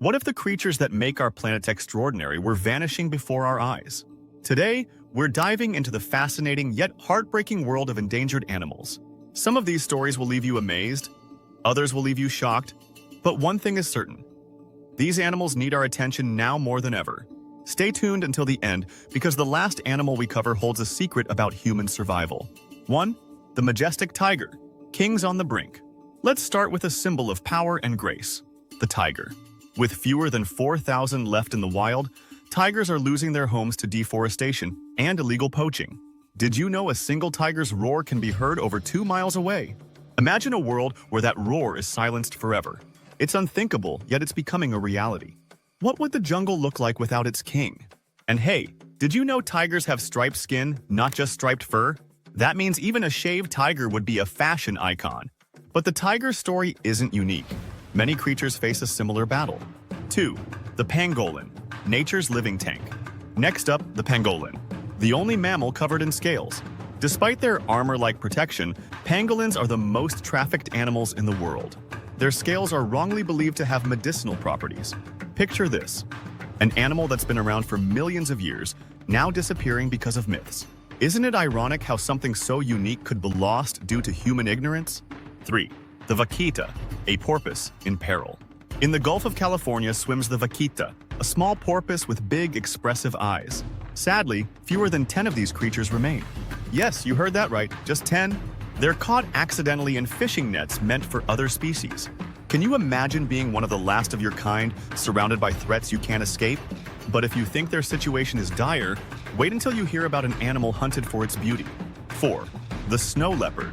What if the creatures that make our planet extraordinary were vanishing before our eyes? Today, we're diving into the fascinating yet heartbreaking world of endangered animals. Some of these stories will leave you amazed, others will leave you shocked, but one thing is certain. These animals need our attention now more than ever. Stay tuned until the end because the last animal we cover holds a secret about human survival. 1. The majestic tiger, kings on the brink. Let's start with a symbol of power and grace, the tiger. With fewer than 4,000 left in the wild, tigers are losing their homes to deforestation and illegal poaching. Did you know a single tiger's roar can be heard over 2 miles away? Imagine a world where that roar is silenced forever. It's unthinkable, yet it's becoming a reality. What would the jungle look like without its king? And hey, did you know tigers have striped skin, not just striped fur? That means even a shaved tiger would be a fashion icon. But the tiger's story isn't unique. Many creatures face a similar battle. 2. The pangolin, nature's living tank. Next up, the pangolin, the only mammal covered in scales. Despite their armor-like protection, pangolins are the most trafficked animals in the world. Their scales are wrongly believed to have medicinal properties. Picture this: an animal that's been around for millions of years, now disappearing because of myths. Isn't it ironic how something so unique could be lost due to human ignorance? 3. The vaquita, a porpoise in peril. In the Gulf of California swims the vaquita, a small porpoise with big, expressive eyes. Sadly, fewer than 10 of these creatures remain. Yes, you heard that right, just 10. They're caught accidentally in fishing nets meant for other species. Can you imagine being one of the last of your kind, surrounded by threats you can't escape? But if you think their situation is dire, wait until you hear about an animal hunted for its beauty. 4. The snow leopard,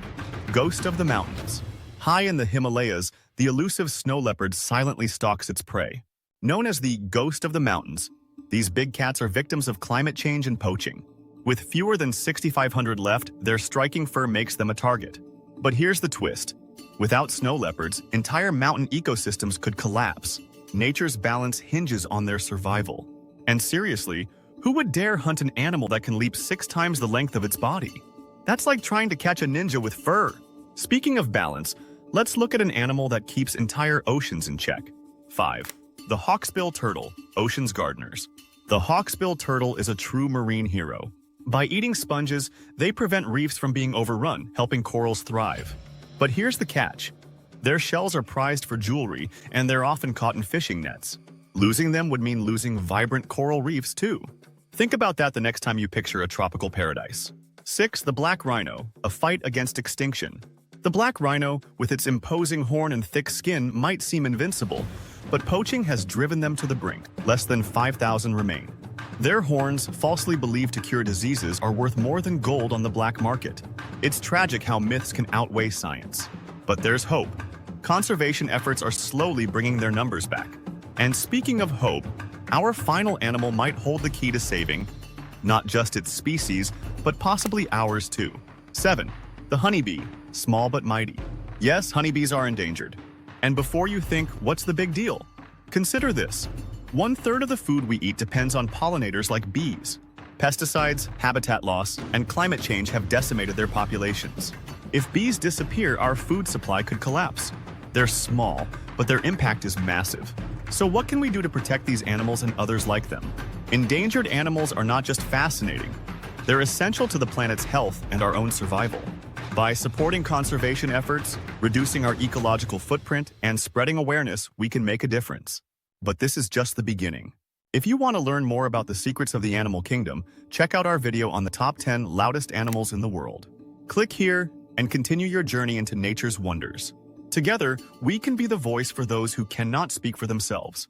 ghost of the mountains. High in the Himalayas, the elusive snow leopard silently stalks its prey. Known as the ghost of the mountains, these big cats are victims of climate change and poaching. With fewer than 6,500 left, their striking fur makes them a target. But here's the twist. Without snow leopards, entire mountain ecosystems could collapse. Nature's balance hinges on their survival. And seriously, who would dare hunt an animal that can leap 6 times the length of its body? That's like trying to catch a ninja with fur. Speaking of balance, let's look at an animal that keeps entire oceans in check. 5. The hawksbill turtle, ocean's gardeners. The hawksbill turtle is a true marine hero. By eating sponges, they prevent reefs from being overrun, helping corals thrive. But here's the catch. Their shells are prized for jewelry, and they're often caught in fishing nets. Losing them would mean losing vibrant coral reefs, too. Think about that the next time you picture a tropical paradise. 6. The black rhino, a fight against extinction. The black rhino, with its imposing horn and thick skin, might seem invincible, but poaching has driven them to the brink. Less than 5,000 remain. Their horns, falsely believed to cure diseases, are worth more than gold on the black market. It's tragic how myths can outweigh science. But there's hope. Conservation efforts are slowly bringing their numbers back. And speaking of hope, our final animal might hold the key to saving not just its species, but possibly ours too. 7. The honeybee, small but mighty. Yes, honeybees are endangered. And before you think, what's the big deal? Consider this. 1/3 of the food we eat depends on pollinators like bees. Pesticides, habitat loss, and climate change have decimated their populations. If bees disappear, our food supply could collapse. They're small, but their impact is massive. So what can we do to protect these animals and others like them? Endangered animals are not just fascinating. They're essential to the planet's health and our own survival. By supporting conservation efforts, reducing our ecological footprint, and spreading awareness, we can make a difference. But this is just the beginning. If you want to learn more about the secrets of the animal kingdom, check out our video on the top 10 loudest animals in the world. Click here and continue your journey into nature's wonders. Together, we can be the voice for those who cannot speak for themselves.